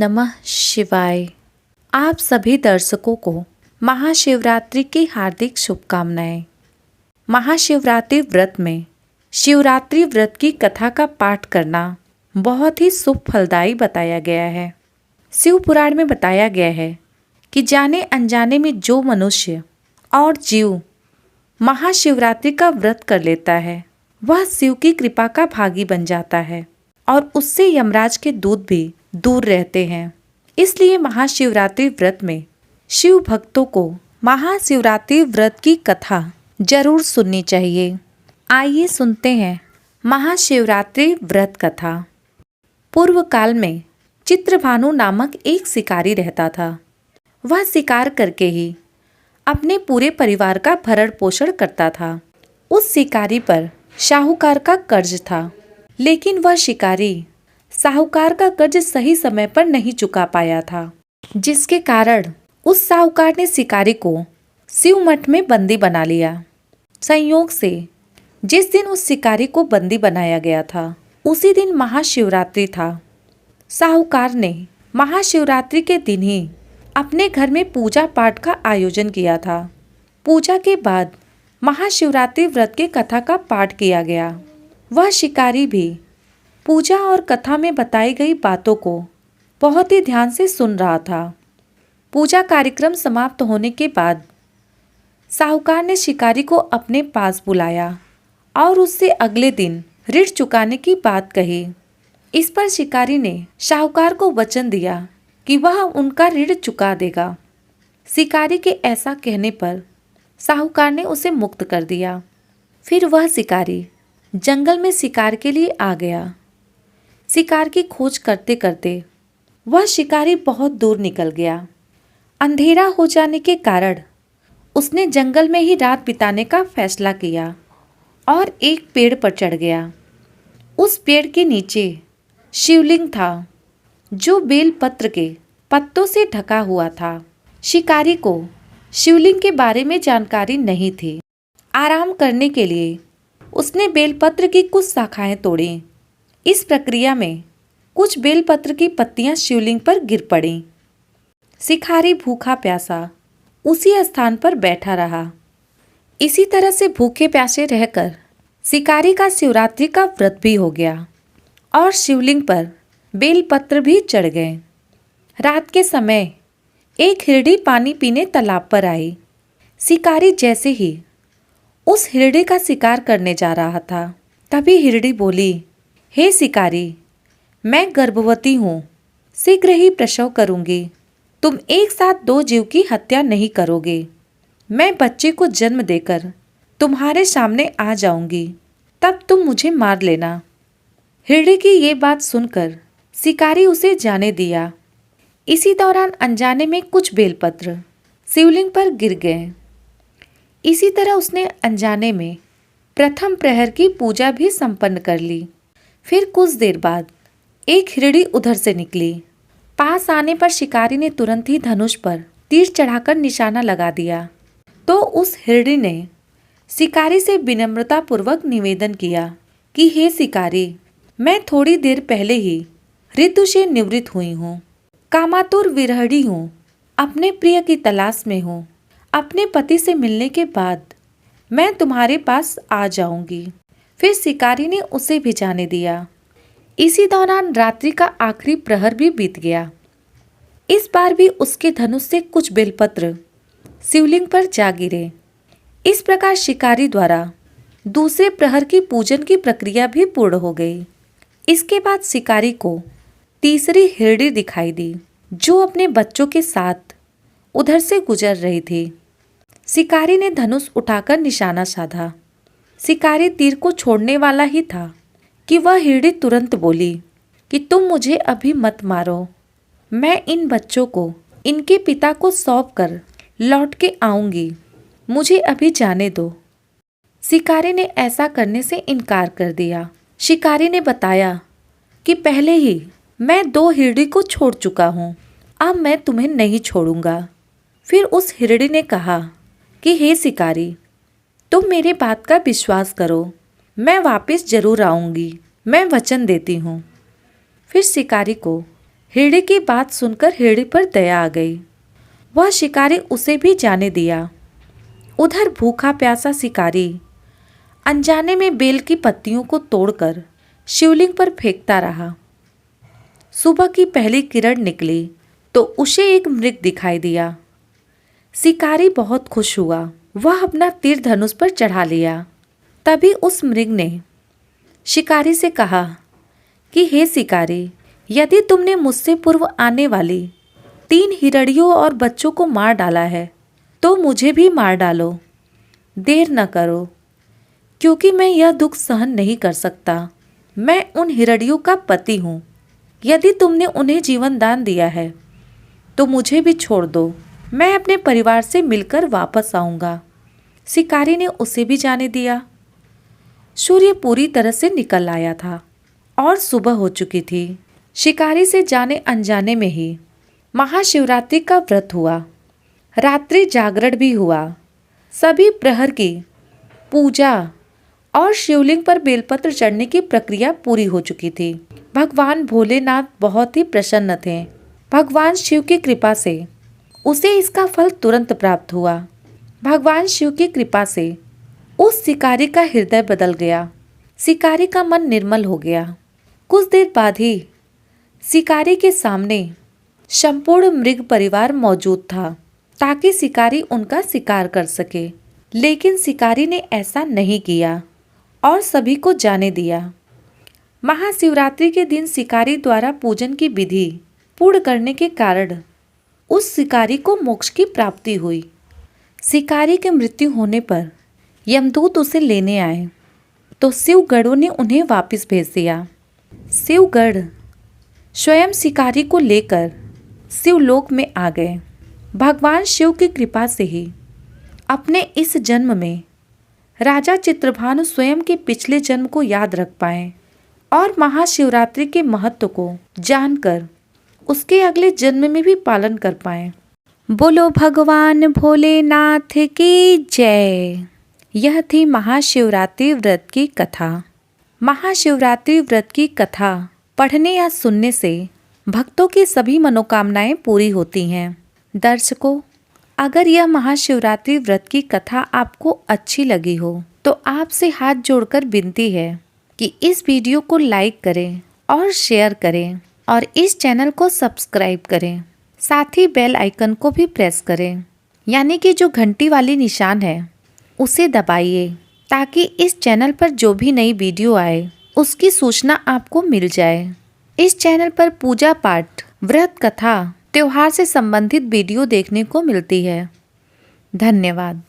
नमः शिवाय। आप सभी दर्शकों को महाशिवरात्रि की हार्दिक शुभकामनाएं। महाशिवरात्रि व्रत में शिवरात्रि व्रत की कथा का पाठ करना बहुत ही शुभ फलदायी बताया गया है। शिव पुराण में बताया गया है कि जाने अनजाने में जो मनुष्य और जीव महाशिवरात्रि का व्रत कर लेता है वह शिव की कृपा का भागी बन जाता है और उससे यमराज के दूत भी दूर रहते हैं। इसलिए महाशिवरात्रि व्रत में शिव भक्तों को महाशिवरात्रि व्रत की कथा जरूर सुननी चाहिए। आइए सुनते हैं महाशिवरात्रि व्रत कथा। पूर्व काल में चित्रभानु नामक एक शिकारी रहता था। वह शिकार करके ही अपने पूरे परिवार का भरण पोषण करता था। उस शिकारी पर साहूकार का कर्ज था, लेकिन वह शिकारी साहूकार का कर्ज सही समय पर नहीं चुका पाया था, जिसके कारण उस साहूकार ने शिकारी को शिव मठ में बंदी बना लिया। संयोग से जिस दिन उस शिकारी को बंदी बनाया गया था उसी दिन महाशिवरात्रि था। साहूकार ने महाशिवरात्रि के दिन ही अपने घर में पूजा पाठ का आयोजन किया था। पूजा के बाद महाशिवरात्रि व्रत की कथा का पाठ किया गया। वह शिकारी भी पूजा और कथा में बताई गई बातों को बहुत ही ध्यान से सुन रहा था। पूजा कार्यक्रम समाप्त होने के बाद साहूकार ने शिकारी को अपने पास बुलाया और उससे अगले दिन ऋण चुकाने की बात कही। इस पर शिकारी ने साहूकार को वचन दिया कि वह उनका ऋण चुका देगा। शिकारी के ऐसा कहने पर साहूकार ने उसे मुक्त कर दिया। फिर वह शिकारी जंगल में शिकार के लिए आ गया। शिकार की खोज करते करते वह शिकारी बहुत दूर निकल गया। अंधेरा हो जाने के कारण उसने जंगल में ही रात बिताने का फैसला किया और एक पेड़ पर चढ़ गया। उस पेड़ के नीचे शिवलिंग था जो बेलपत्र के पत्तों से ढका हुआ था। शिकारी को शिवलिंग के बारे में जानकारी नहीं थी। आराम करने के लिए उसने बेलपत्र की कुछ शाखाएं तोड़ी। इस प्रक्रिया में कुछ बेलपत्र की पत्तियां शिवलिंग पर गिर पड़ीं। शिकारी भूखा प्यासा उसी स्थान पर बैठा रहा। इसी तरह से भूखे प्यासे रहकर शिकारी का शिवरात्रि का व्रत भी हो गया और शिवलिंग पर बेलपत्र भी चढ़ गए। रात के समय एक हिरडी पानी पीने तालाब पर आई। शिकारी जैसे ही उस हिरडी का शिकार करने जा रहा था, तभी हिरडी बोली, हे शिकारी, मैं गर्भवती हूँ, शीघ्र ही प्रसव करूँगी। तुम एक साथ दो जीव की हत्या नहीं करोगे। मैं बच्चे को जन्म देकर तुम्हारे सामने आ जाऊंगी, तब तुम मुझे मार लेना। हिरडी की ये बात सुनकर शिकारी उसे जाने दिया। इसी दौरान अनजाने में कुछ बेलपत्र शिवलिंग पर गिर गए। इसी तरह उसने अनजाने में प्रथम प्रहर की पूजा भी संपन्न कर ली। फिर कुछ देर बाद एक हिरडी उधर से निकली। पास आने पर शिकारी ने तुरंत ही धनुष पर तीर चढ़ाकर निशाना लगा दिया। तो उस हिरडी ने शिकारी से विनम्रतापूर्वक निवेदन किया कि हे शिकारी, मैं थोड़ी देर पहले ही ऋतु से निवृत्त हुई हूँ। कामातुर विरहड़ी हूँ, अपने प्रिय की तलाश में हूँ। अपने पति से मिलने के बाद मैं तुम्हारे पास आ जाऊंगी। फिर शिकारी ने उसे भी जाने दिया। इसी दौरान रात्रि का आखिरी प्रहर भी बीत गया। इस बार भी उसके धनुष से कुछ बेलपत्र शिवलिंग पर जा गिरे। इस प्रकार शिकारी द्वारा दूसरे प्रहर की पूजन की प्रक्रिया भी पूर्ण हो गई। इसके बाद शिकारी को तीसरी हिरडी दिखाई दी, जो अपने बच्चों के साथ उधर से गुजर रही थी। शिकारी ने धनुष उठाकर निशाना साधा। शिकारी तीर को छोड़ने वाला ही था कि वह हिरडी तुरंत बोली कि तुम मुझे अभी मत मारो। मैं इन बच्चों को इनके पिता को सौंप कर लौट के आऊंगी। मुझे अभी जाने दो। शिकारी ने ऐसा करने से इनकार कर दिया। शिकारी ने बताया कि पहले ही मैं दो हिरडी को छोड़ चुका हूँ, अब मैं तुम्हें नहीं छोड़ूंगा। फिर उस हिरडी ने कहा कि हे शिकारी, तुम मेरे बात का विश्वास करो, मैं वापस जरूर आऊंगी, मैं वचन देती हूँ। फिर शिकारी को हिरणी की बात सुनकर हिरणी पर दया आ गई। वह शिकारी उसे भी जाने दिया। उधर भूखा प्यासा शिकारी अनजाने में बेल की पत्तियों को तोड़कर शिवलिंग पर फेंकता रहा। सुबह की पहली किरण निकली तो उसे एक मृग दिखाई दिया। शिकारी बहुत खुश हुआ। वह अपना तीर धनुष पर चढ़ा लिया। तभी उस मृग ने शिकारी से कहा कि हे शिकारी, यदि तुमने मुझसे पूर्व आने वाली 3 हिरणियों और बच्चों को मार डाला है तो मुझे भी मार डालो। देर न करो, क्योंकि मैं यह दुख सहन नहीं कर सकता। मैं उन हिरणियों का पति हूँ। यदि तुमने उन्हें जीवन दान दिया है तो मुझे भी छोड़ दो। मैं अपने परिवार से मिलकर वापस आऊँगा। शिकारी ने उसे भी जाने दिया। सूर्य पूरी तरह से निकल आया था और सुबह हो चुकी थी। शिकारी से जाने अनजाने में ही महाशिवरात्रि का व्रत हुआ। रात्रि जागरण भी हुआ। सभी प्रहर की पूजा और शिवलिंग पर बेलपत्र चढ़ने की प्रक्रिया पूरी हो चुकी थी। भगवान भोलेनाथ बहुत ही प्रसन्न थे। भगवान शिव की कृपा से उसे इसका फल तुरंत प्राप्त हुआ। भगवान शिव की कृपा से उस शिकारी का हृदय बदल गया। शिकारी का मन निर्मल हो गया। कुछ देर बाद ही शिकारी के सामने संपूर्ण मृग परिवार मौजूद था ताकि शिकारी उनका शिकार कर सके। लेकिन शिकारी ने ऐसा नहीं किया और सभी को जाने दिया। महाशिवरात्रि के दिन शिकारी द्वारा पूजन की विधि पूर्ण करने के कारण उस शिकारी को मोक्ष की प्राप्ति हुई। शिकारी की मृत्यु होने पर यमदूत उसे लेने आए तो शिवगणों ने उन्हें वापस भेज दिया। शिवगण स्वयं शिकारी को लेकर शिवलोक में आ गए। भगवान शिव की कृपा से ही अपने इस जन्म में राजा चित्रभानु स्वयं के पिछले जन्म को याद रख पाए और महाशिवरात्रि के महत्व को जानकर उसके अगले जन्म में भी पालन कर पाए। बोलो भगवान भोलेनाथ की जय। यह थी महाशिवरात्रि व्रत की कथा। महाशिवरात्रि व्रत की कथा पढ़ने या सुनने से भक्तों की सभी मनोकामनाएं पूरी होती हैं। दर्शकों, अगर यह महाशिवरात्रि व्रत की कथा आपको अच्छी लगी हो तो आपसे हाथ जोड़कर विनती है कि इस वीडियो को लाइक करें और शेयर करें और इस चैनल को सब्सक्राइब करें। साथ ही बेल आइकन को भी प्रेस करें, यानी कि जो घंटी वाली निशान है उसे दबाइए ताकि इस चैनल पर जो भी नई वीडियो आए उसकी सूचना आपको मिल जाए। इस चैनल पर पूजा पाठ, व्रत कथा, त्योहार से संबंधित वीडियो देखने को मिलती है। धन्यवाद।